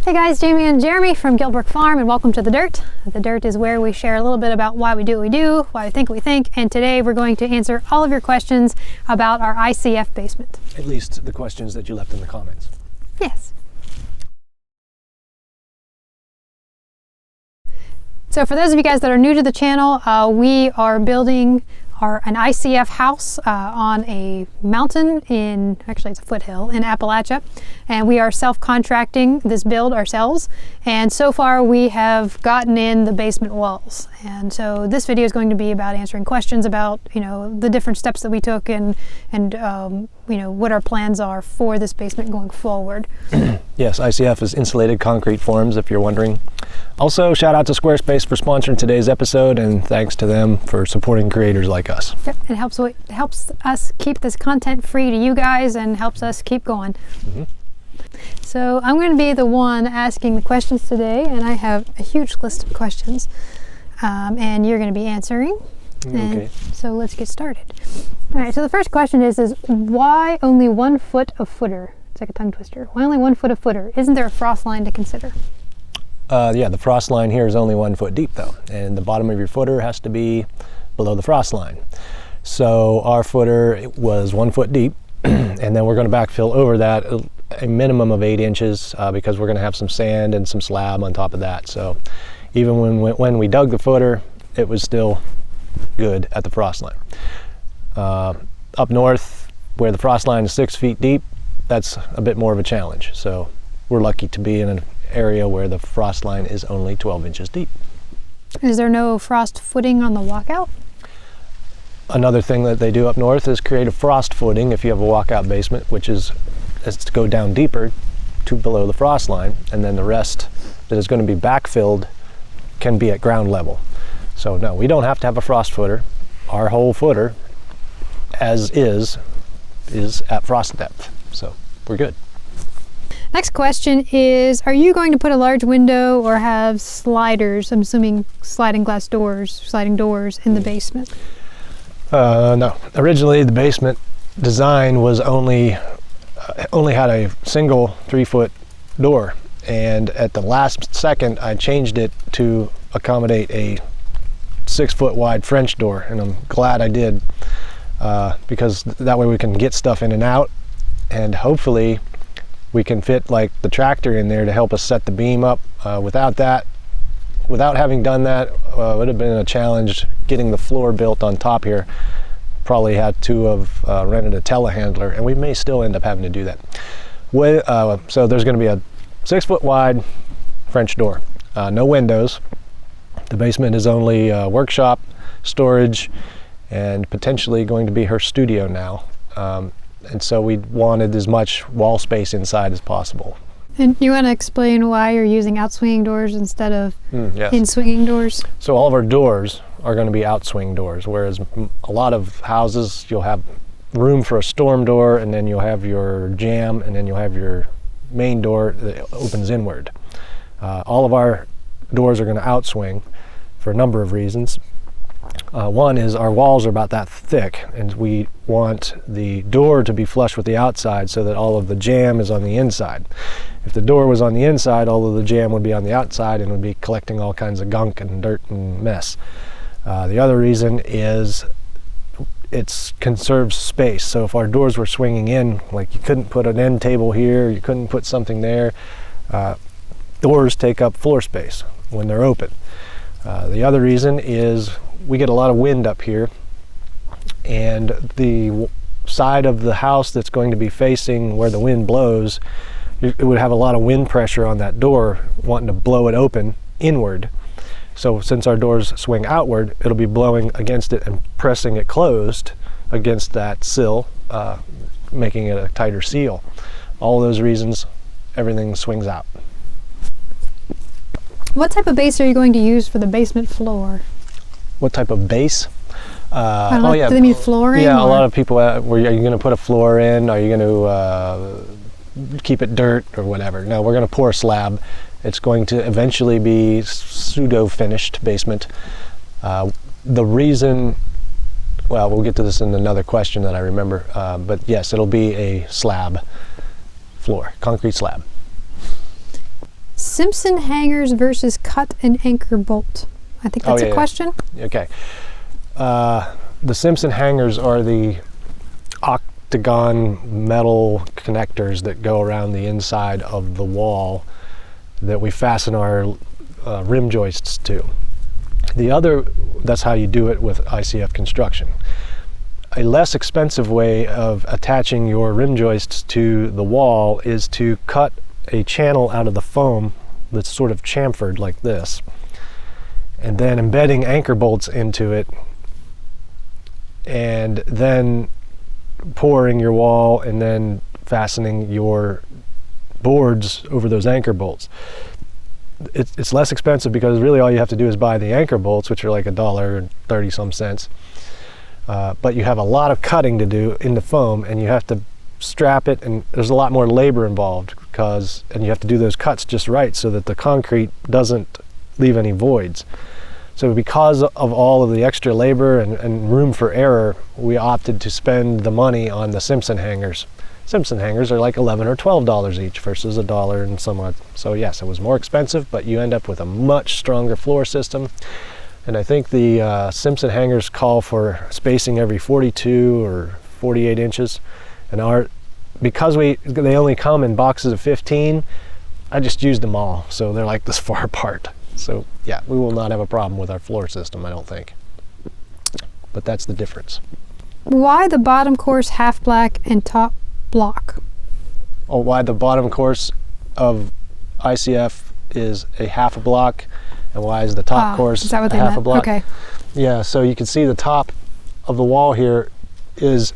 Hey guys, Jamie and Jeremy from Guildbrook Farm, and welcome to The Dirt. The Dirt is where we share a little bit about why we do what we do, why we think, and today we're going to answer all of your questions about our ICF basement. At least the questions that you left in the comments. Yes. So for those of you guys that are new to the channel, we are building an ICF house on a mountain actually it's a foothill in Appalachia, and we are self-contracting this build ourselves, and so far we have gotten in the basement walls. And so this video is going to be about answering questions about the different steps that we took and what our plans are for this basement going forward. Yes, ICF is insulated concrete forms, if you're wondering. Also, shout out to Squarespace for sponsoring today's episode, and thanks to them for supporting creators like us. Yep, it helps us keep this content free to you guys and helps us keep going. Mm-hmm. So I'm going to be the one asking the questions today, and I have a huge list of questions, and you're going to be answering. Okay. So let's get started. All right, so the first question is why only 1 foot of footer? It's like a tongue twister. Why only 1 foot of footer? Isn't there a frost line to consider? Yeah, the frost line here is only 1 foot deep though, and the bottom of your footer has to be below the frost line. So our footer was 1 foot deep, and then we're going to backfill over that a minimum of 8 inches because we're going to have some sand and some slab on top of that. So even when we dug the footer, it was still good at the frost line. Up north, where the frost line is 6 feet deep, that's a bit more of a challenge. So we're lucky to be in an area where the frost line is only 12 inches deep. Is there no frost footing on the walkout? Another thing that they do up north is create a frost footing if you have a walkout basement, which is to go down deeper to below the frost line, and then the rest that is going to be backfilled can be at ground level. So no, we don't have to have a frost footer. Our whole footer, as is at frost depth. So we're good. Next question is, are you going to put a large window or have sliders, I'm assuming sliding doors in the basement? No. Originally the basement design was only had a single 3-foot door, and at the last second I changed it to accommodate a 6-foot wide French door, and I'm glad I did because that way we can get stuff in and out, and hopefully we can fit like the tractor in there to help us set the beam up. Without having done that, it would have been a challenge getting the floor built on top here. Probably had to have rented a telehandler, and we may still end up having to do that. So there's going to be a 6-foot wide French door, no windows. The basement is only workshop, storage, and potentially going to be her studio now. And so we wanted as much wall space inside as possible. And you want to explain why you're using outswinging doors instead of yes. in-swinging doors? So all of our doors are going to be outswing doors, whereas a lot of houses you'll have room for a storm door, and then you'll have your jamb, and then you'll have your main door that opens inward. All of our doors are going to outswing for a number of reasons. One is our walls are about that thick, and we want the door to be flush with the outside so that all of the jamb is on the inside. If the door was on the inside, all of the jamb would be on the outside and would be collecting all kinds of gunk and dirt and mess. The other reason is it conserves space. So if our doors were swinging in, like you couldn't put an end table here, you couldn't put something there, doors take up floor space when they're open. The other reason is we get a lot of wind up here, and the side of the house that's going to be facing where the wind blows, it would have a lot of wind pressure on that door wanting to blow it open inward. So since our doors swing outward, it'll be blowing against it and pressing it closed against that sill, making it a tighter seal. All those reasons, everything swings out. What type of base are you going to use for the basement floor? What type of base? Do they mean flooring? Yeah, a lot of people, are you going to put a floor in? Are you going to keep it dirt or whatever? No, we're going to pour a slab. It's going to eventually be pseudo-finished basement. The reason, well, we'll get to this in another question that I remember, but yes, it'll be a slab floor, concrete slab. Simpson hangers versus cut and anchor bolt. I think that's a question. Okay. The Simpson hangers are the octagon metal connectors that go around the inside of the wall that we fasten our rim joists to. The other, that's how you do it with ICF construction. A less expensive way of attaching your rim joists to the wall is to cut a channel out of the foam that's sort of chamfered like this, and then embedding anchor bolts into it, and then pouring your wall and then fastening your boards over those anchor bolts. It's less expensive because really all you have to do is buy the anchor bolts, which are like $1.30 some cents. But you have a lot of cutting to do in the foam, and you have to strap it, and there's a lot more labor involved and you have to do those cuts just right so that the concrete doesn't leave any voids. So because of all of the extra labor and room for error, we opted to spend the money on the Simpson hangers. Simpson hangers are like $11 or $12 each versus $1 and some odd. So yes, it was more expensive, but you end up with a much stronger floor system. And I think the Simpson hangers call for spacing every 42 or 48 inches. And because they only come in boxes of 15, I just used them all. So they're like this far apart. So yeah, we will not have a problem with our floor system, I don't think. But that's the difference. Why the bottom course half black and top block? Oh, why the bottom course of ICF is a half a block, and why is the top course is that what a they half meant? a block? Okay. Yeah, so you can see the top of the wall here is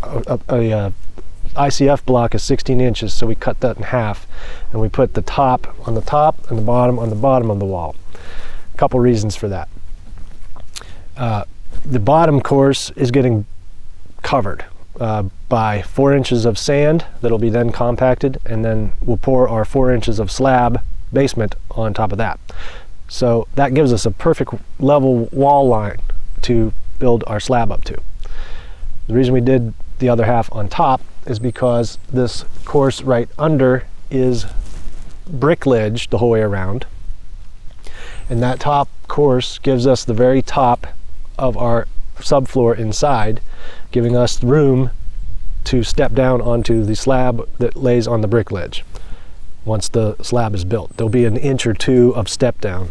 a ICF block is 16 inches, so we cut that in half, and we put the top on the top and the bottom on the bottom of the wall. A couple reasons for that. The bottom course is getting covered by 4 inches of sand that'll be then compacted, and then we'll pour our 4 inches of slab basement on top of that. So that gives us a perfect level wall line to build our slab up to. The reason we did the other half on top is because this course right under is brickledge the whole way around, and that top course gives us the very top of our subfloor inside, giving us room to step down onto the slab that lays on the brickledge. Once the slab is built, there'll be an inch or two of step down,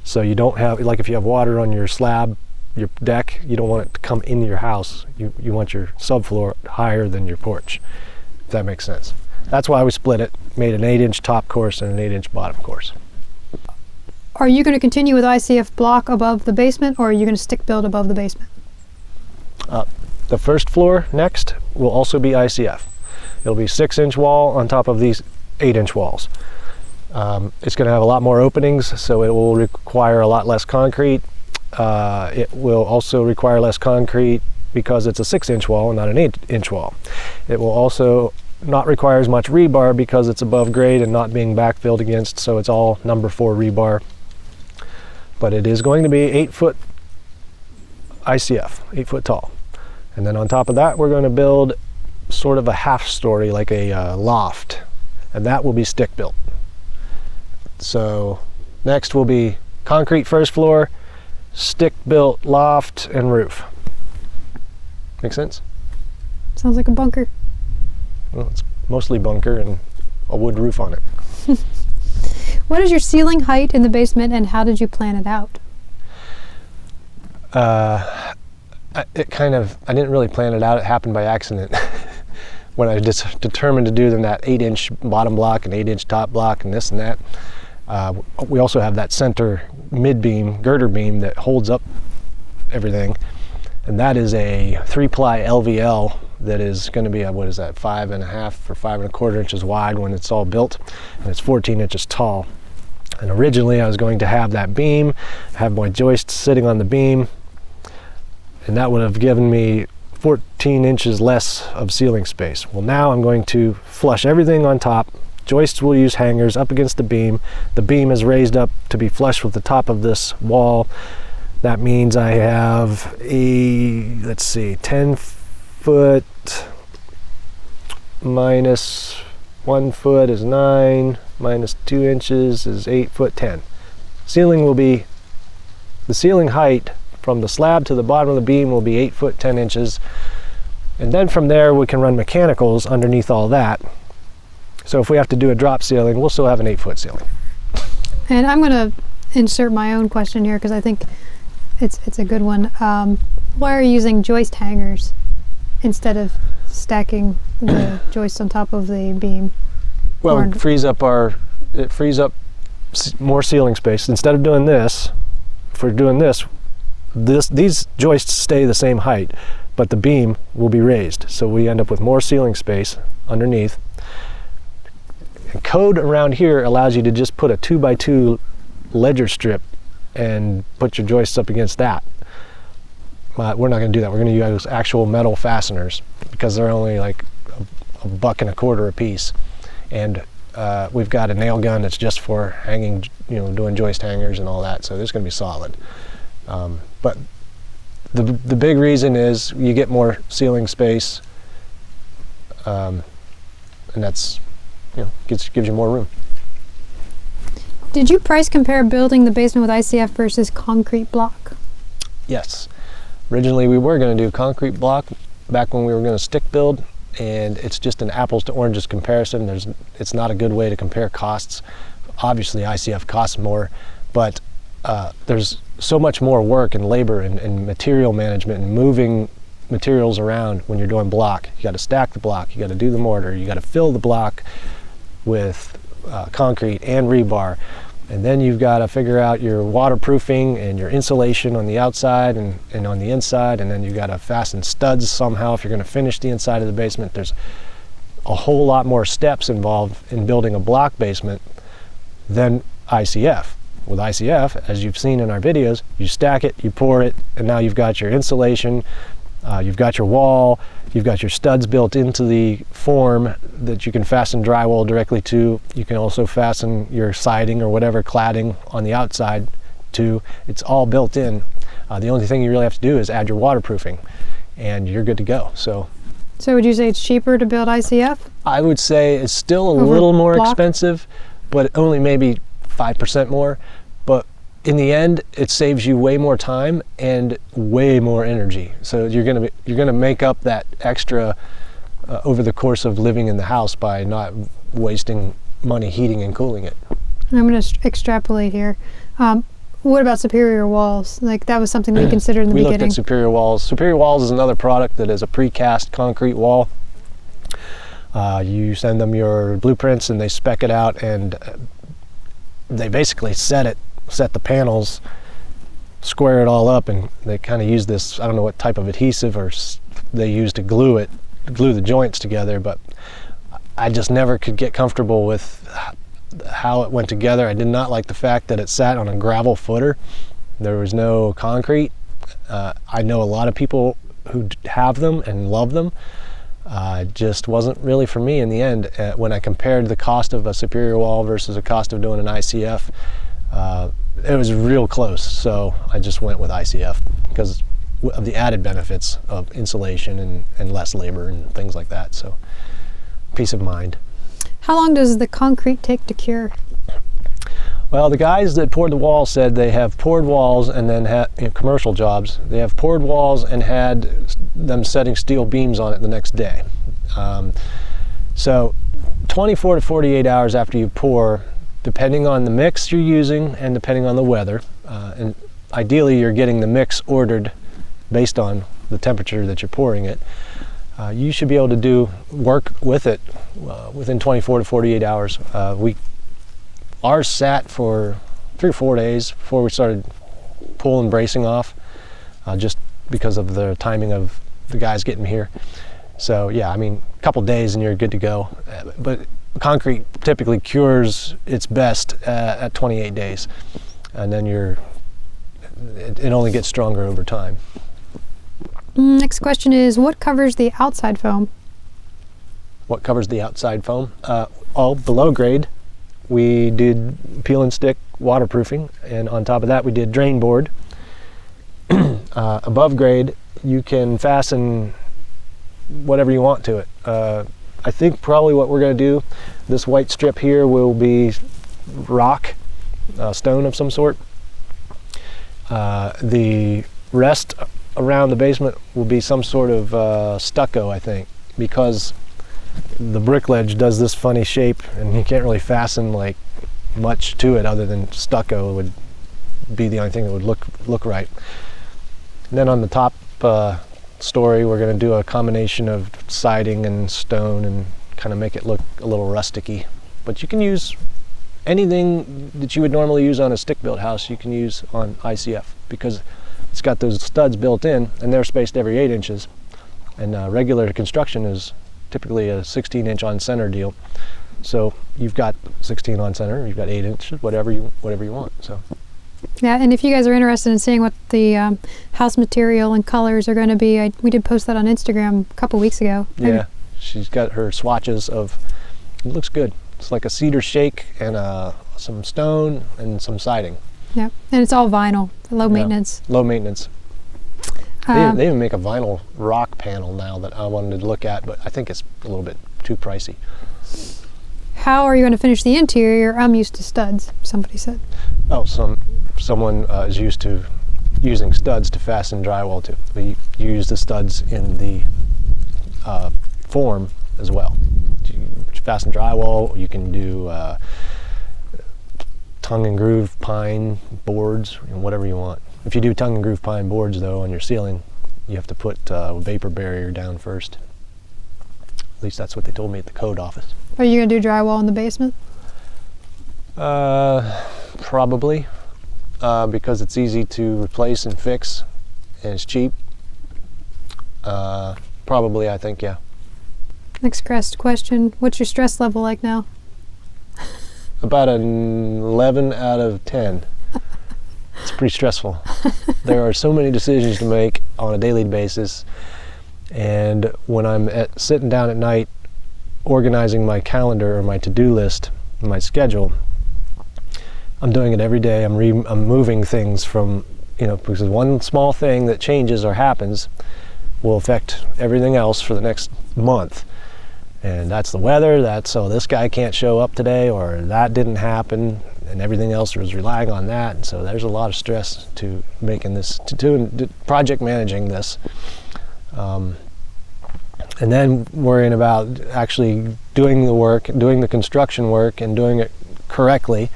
so you don't have, like if you have water on your slab, your deck, you don't want it to come into your house. You want your subfloor higher than your porch, if that makes sense. That's why we split it, made an 8-inch top course and an 8-inch bottom course. Are you going to continue with ICF block above the basement, or are you going to stick build above the basement? The first floor next will also be ICF. It'll be 6-inch wall on top of these 8-inch walls. It's going to have a lot more openings, so it will require a lot less concrete. It will also require less concrete because it's a 6-inch wall and not an 8-inch wall. It will also not require as much rebar because it's above grade and not being backfilled against, so it's all number 4 rebar. But it is going to be 8-foot ICF, 8 foot tall. And then on top of that, we're going to build sort of a half story, like a loft, and that will be stick built. So next will be concrete first floor, stick built loft, and roof. Make sense? Sounds like a bunker. Well, it's mostly bunker and a wood roof on it. What is your ceiling height in the basement, and how did you plan it out? I didn't really plan it out. It happened by accident. When I just determined to do them that 8-inch bottom block and 8-inch top block and this and that. We also have that center mid-beam, girder beam that holds up everything. And that is a 3-ply LVL that is going to be, 5.5 or 5.25 inches wide when it's all built, and it's 14 inches tall. And originally I was going to have that beam, have my joist sitting on the beam, and that would have given me 14 inches less of ceiling space. Well, now I'm going to flush everything on top. Joists will use hangers up against the beam. The beam is raised up to be flush with the top of this wall. That means I have a, 10 foot minus 1 foot is 9, minus 2 inches is 8 foot 10. Ceiling will be, the ceiling height from the slab to the bottom of the beam will be 8 foot 10 inches. And then from there we can run mechanicals underneath all that. So if we have to do a drop ceiling, we'll still have an 8 foot ceiling. And I'm going to insert my own question here because I think it's a good one. Why are you using joist hangers instead of stacking the joist on top of the beam? Well, it frees up more ceiling space. Instead of doing this, if we're doing these joists stay the same height, but the beam will be raised. So we end up with more ceiling space underneath. And code around here allows you to just put a 2x2 ledger strip and put your joists up against that. We're not going to do that. We're going to use actual metal fasteners because they're only like $1.25 a piece. And we've got a nail gun that's just for hanging, doing joist hangers and all that. So this is going to be solid. But the big reason is you get more ceiling space, and that's, gives you more room. Did you price compare building the basement with ICF versus concrete block? Yes. Originally we were going to do concrete block back when we were going to stick build, and it's just an apples to oranges comparison. It's not a good way to compare costs. Obviously ICF costs more, but there's so much more work and labor and material management and moving materials around when you're doing block. You got to stack the block, you got to do the mortar, you got to fill the block with concrete and rebar, and then you've got to figure out your waterproofing and your insulation on the outside and on the inside, and then you've got to fasten studs somehow if you're going to finish the inside of the basement. There's a whole lot more steps involved in building a block basement than ICF. With ICF, as you've seen in our videos, you stack it, you pour it, and now you've got your insulation, you've got your wall, you've got your studs built into the form that you can fasten drywall directly to. You can also fasten your siding or whatever cladding on the outside to. It's all built in. The only thing you really have to do is add your waterproofing, and you're good to go. So would you say it's cheaper to build ICF? I would say it's still a little more expensive, but only maybe 5% more. But in the end, it saves you way more time and way more energy. So you're gonna make up that extra over the course of living in the house by not wasting money heating and cooling it. I'm going to extrapolate here. What about superior walls? Like, that was something we considered in the beginning. We looked at superior walls. Superior walls is another product that is a precast concrete wall. You send them your blueprints and they spec it out, and they basically set the panels, square it all up, and they kind of use this, I don't know what type of adhesive or they use to glue the joints together, but I just never could get comfortable with how it went together. I did not like the fact that it sat on a gravel footer. There was no concrete. I know a lot of people who have them and love them. Just wasn't really for me in the end. When I compared the cost of a superior wall versus the cost of doing an ICF, it was real close. So I just went with ICF because of the added benefits of insulation and less labor and things like that. So peace of mind. How long does the concrete take to cure? Well, the guys that poured the walls said they have poured walls and then had commercial jobs. They have poured walls and had them setting steel beams on it the next day. So 24 to 48 hours after you pour, depending on the mix you're using and depending on the weather, and ideally you're getting the mix ordered based on the temperature that you're pouring it, you should be able to do work with it within 24 to 48 hours. Ours sat for 3 or 4 days before we started pulling bracing off, just because of the timing of the guys getting here. So yeah, I mean, a couple days and you're good to go. But concrete typically cures its best at 28 days, and then it only gets stronger over time. Next question is, what covers the outside foam? What covers the outside foam? All below grade, we did peel and stick waterproofing, and on top of that we did drain board. Above grade, you can fasten whatever you want to it. I think probably what we're going to do, this white strip here will be rock, stone of some sort. The rest around the basement will be some sort of stucco, I think, because the brick ledge does this funny shape and you can't really fasten like much to it other than stucco would be the only thing that would look right. And then on the top story, we're going to do a combination of siding and stone and kind of make it look a little rusticy. But you can use anything that you would normally use on a stick-built house, you can use on ICF, because it's got those studs built in and they're spaced every 8 inches. And regular construction is typically a 16-inch on center deal. So you've got 16 on center, you've got 8 inches, whatever you want. So. Yeah, and if you guys are interested in seeing what the house material and colors are going to be, we did post that on Instagram a couple weeks ago. Yeah, she's got her swatches of, it looks good. It's like a cedar shake and some stone and some siding. Yeah, and it's all vinyl, low maintenance. Low maintenance. They even make a vinyl rock panel now that I wanted to look at, but I think it's a little bit too pricey. How are you going to finish the interior? I'm used to studs, somebody said. Oh, someone is used to using studs to fasten drywall to. We use the studs in the form as well. You fasten drywall, you can do tongue and groove pine boards, whatever you want. If you do tongue and groove pine boards though on your ceiling, you have to put a vapor barrier down first. At least that's what they told me at the code office. Are you going to do drywall in the basement? Probably, because it's easy to replace and fix and it's cheap. Probably, I think, yeah. Next question, what's your stress level like now? About an 11 out of 10. It's pretty stressful. There are so many decisions to make on a daily basis, and when I'm sitting down at night organizing my calendar or my to-do list, my schedule, I'm doing it every day. I'm moving things from, because one small thing that changes or happens will affect everything else for the next month. And that's the weather, so this guy can't show up today, or that didn't happen, and everything else was relying on that. And so there's a lot of stress to making this, to project managing this. And then worrying about actually doing the work, doing the construction work and doing it correctly.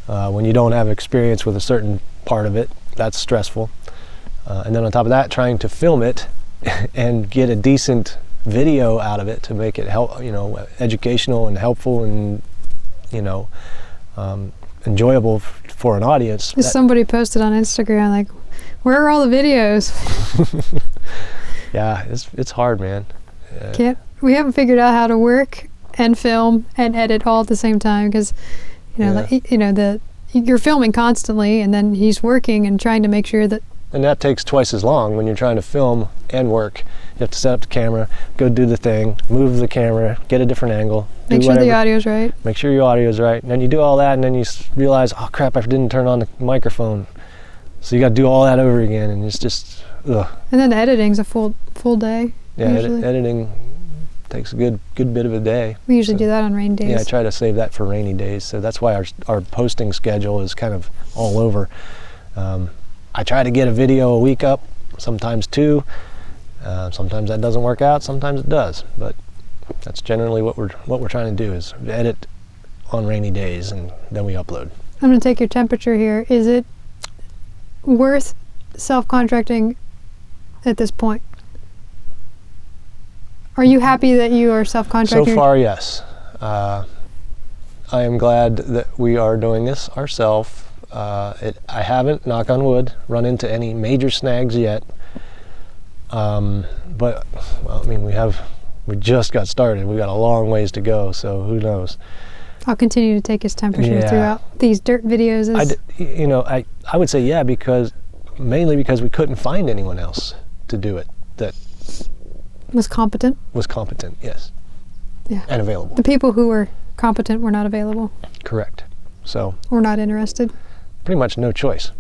When you don't have experience with a certain part of it, that's stressful. And then on top of that, trying to film it and get a decent video out of it to make it educational and helpful and enjoyable for an audience. Somebody posted on Instagram like, where are all the videos? Yeah, it's hard, man. We haven't figured out how to work and film and edit all at the same time, because you're filming constantly and then he's working and trying to make sure that. And that takes twice as long when you're trying to film and work. You have to set up the camera, go do the thing, move the camera, get a different angle. Make sure the audio's right. Make sure your audio's right. And then you do all that and then you realize, oh crap, I didn't turn on the microphone. So you got to do all that over again, and it's just, ugh. And then the editing's a full day. Yeah, editing takes a good bit of a day. We usually do that on rainy days. Yeah, I try to save that for rainy days. So that's why our posting schedule is kind of all over. I try to get a video a week up, sometimes 2. Sometimes that doesn't work out, sometimes it does. But that's generally what we're trying to do, is edit on rainy days, and then we upload. I'm going to take your temperature here. Is it worth self-contracting at this point? Are you happy that you are self-contracting? So far, yes. I am glad that we are doing this ourselves. I haven't, knock on wood, run into any major snags yet. But well, I mean, we just got started. We got a long ways to go, so who knows? I'll continue to take his temperature throughout these dirt videos. I would say yeah, mainly because we couldn't find anyone else to do it that was competent. Yes. Yeah. And available. The people who were competent were not available. Correct. So. Or not interested. Pretty much no choice.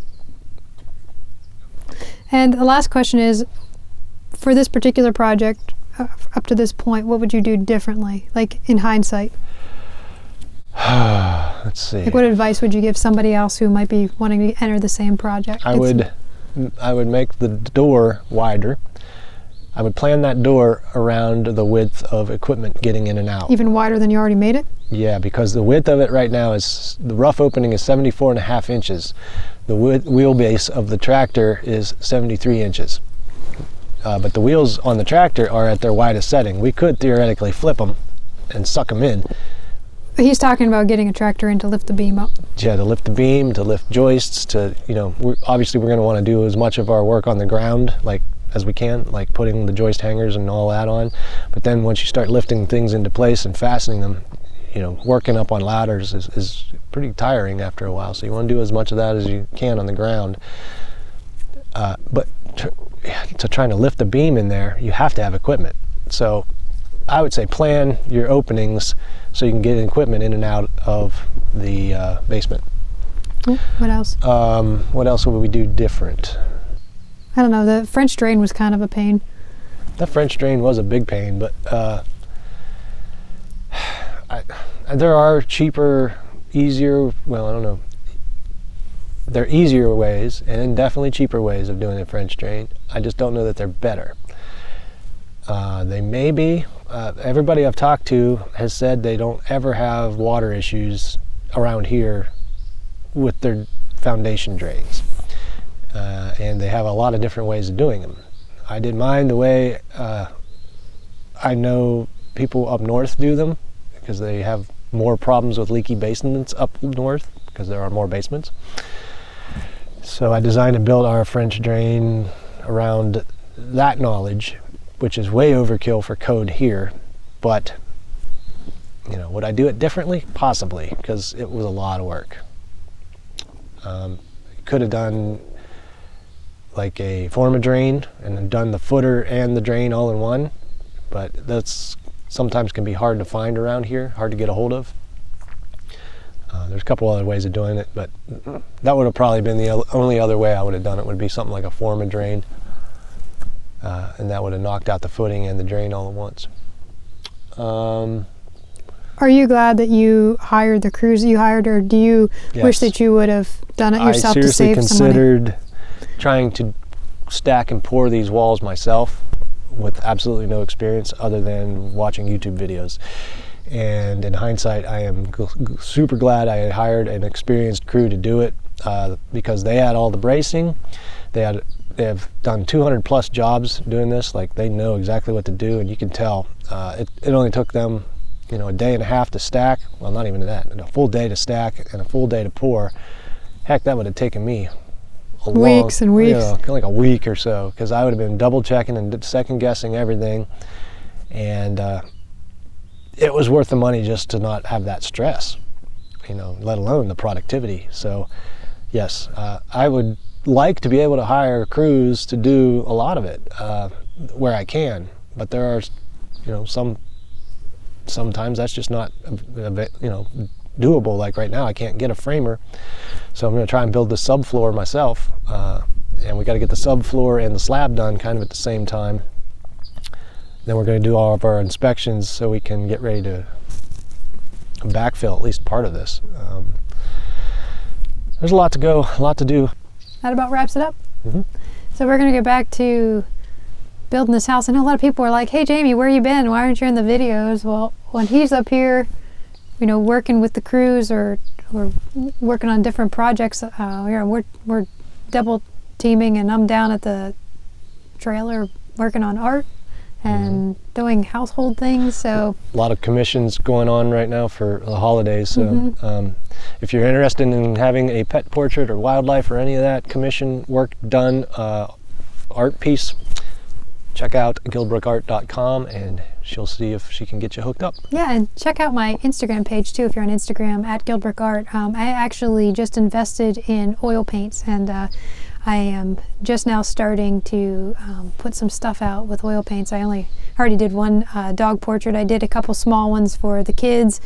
And the last question is, for this particular project, up to this point, what would you do differently, like in hindsight? Let's see. Like, what advice would you give somebody else who might be wanting to enter the same project? I would make the door wider. I would plan that door around the width of equipment getting in and out. Even wider than you already made it? Yeah, because the width of it right now is, the rough opening is 74.5 inches. The wheelbase of the tractor is 73 inches. But the wheels on the tractor are at their widest setting. We could theoretically flip them and suck them in. He's talking about getting a tractor in to lift the beam up. Yeah, to lift the beam, to lift joists, to, you know, obviously we're going to want to do as much of our work on the ground like as we can, like putting the joist hangers and all that on. But then once you start lifting things into place and fastening them, you know, working up on ladders is pretty tiring after a while. So you want to do as much of that as you can on the ground. But to trying to lift the beam in there, you have to have equipment. So I would say plan your openings so you can get equipment in and out of the basement. What else? What else would we do different? I don't know. The French drain was kind of a pain. The French drain was a big pain, but there are cheaper, easier, well, I don't know. There are easier ways and definitely cheaper ways of doing a French drain. I just don't know that they're better. They may be. Everybody I've talked to has said they don't ever have water issues around here with their foundation drains. And they have a lot of different ways of doing them. I did mine the way I know people up north do them, because they have more problems with leaky basements up north because there are more basements. So I designed and built our French drain around that knowledge, which is way overkill for code here. But, you know, would I do it differently? Possibly, because it was a lot of work. Could have done like a form a drain and then done the footer and the drain all in one, but that's sometimes can be hard to find around here, hard to get a hold of. There's a couple other ways of doing it, but that would have probably been the only other way I would have done it. Would be something like a form a drain, and that would have knocked out the footing and the drain all at once. Are you glad that you hired the crews that you hired, or do you wish that you would have done it yourself to save some money? I seriously considered trying to stack and pour these walls myself with absolutely no experience other than watching YouTube videos. And in hindsight, I am super glad I had hired an experienced crew to do it, because they had all the bracing. They have done 200 plus jobs doing this. Like, they know exactly what to do, and you can tell. It only took them, you know, a day and a half to stack. Well, not even that, a full day to stack and a full day to pour. Heck, that would have taken me weeks and weeks. You know, like a week or so, because I would have been double checking and second guessing everything. And it was worth the money just to not have that stress, you know, let alone the productivity. So yes, I would like to be able to hire crews to do a lot of it where I can, but there are, you know, sometimes that's just not, you know, doable. Like right now I can't get a framer, so I'm going to try and build the subfloor myself, and we got to get the subfloor and the slab done kind of at the same time. Then we're going to do all of our inspections so we can get ready to backfill at least part of this. There's a lot to go, a lot to do. That about wraps it up. Mm-hmm. So we're going to get back to building this house. I know a lot of people are like, hey Jamie, where you been? Why aren't you in the videos? Well, when he's up here, you know, working with the crews or working on different projects, you know, we're double teaming, and I'm down at the trailer working on art and doing household things. So a lot of commissions going on right now for the holidays. So if you're interested in having a pet portrait or wildlife or any of that commission work done, art piece, check out guildbrookart.com and she'll see if she can get you hooked up. Yeah, and check out my Instagram page too if you're on Instagram at guildbrookart. I actually just invested in oil paints, and I am just now starting to put some stuff out with oil paints. I already did one dog portrait. I did a couple small ones for the kids,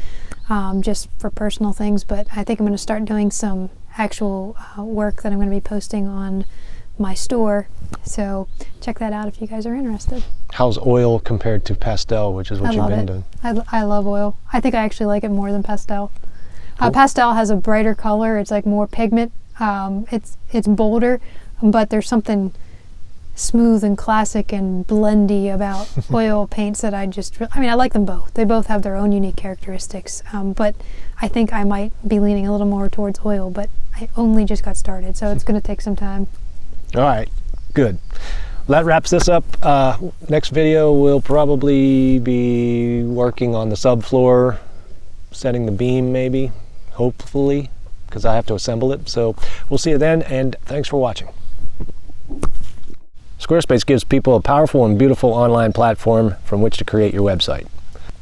just for personal things, but I think I'm going to start doing some actual work that I'm going to be posting on my store. So check that out if you guys are interested. How's oil compared to pastel, which is what you've been doing? I love oil. I think I actually like it more than pastel. Cool. Pastel has a brighter color. It's like more pigment. It's bolder, but there's something smooth and classic and blendy about oil paints that I like them both. They both have their own unique characteristics, but I think I might be leaning a little more towards oil, but I only just got started, so it's going to take some time. All right, good. That wraps this up. Next video we'll probably be working on the subfloor, setting the beam maybe, hopefully, because I have to assemble it. So we'll see you then, and thanks for watching. Squarespace gives people a powerful and beautiful online platform from which to create your website.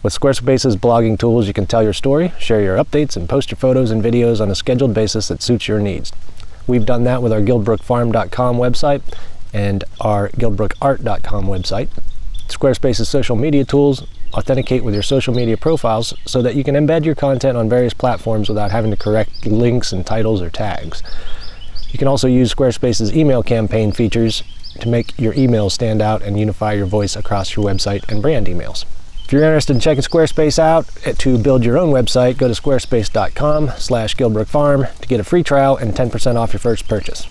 With Squarespace's blogging tools, you can tell your story, share your updates, and post your photos and videos on a scheduled basis that suits your needs. We've done that with our guildbrookfarm.com website and our guildbrookart.com website. Squarespace's social media tools authenticate with your social media profiles so that you can embed your content on various platforms without having to correct links and titles or tags. You can also use Squarespace's email campaign features to make your emails stand out and unify your voice across your website and brand emails. If you're interested in checking Squarespace out to build your own website, go to squarespace.com/guildbrookfarm to get a free trial and 10% off your first purchase.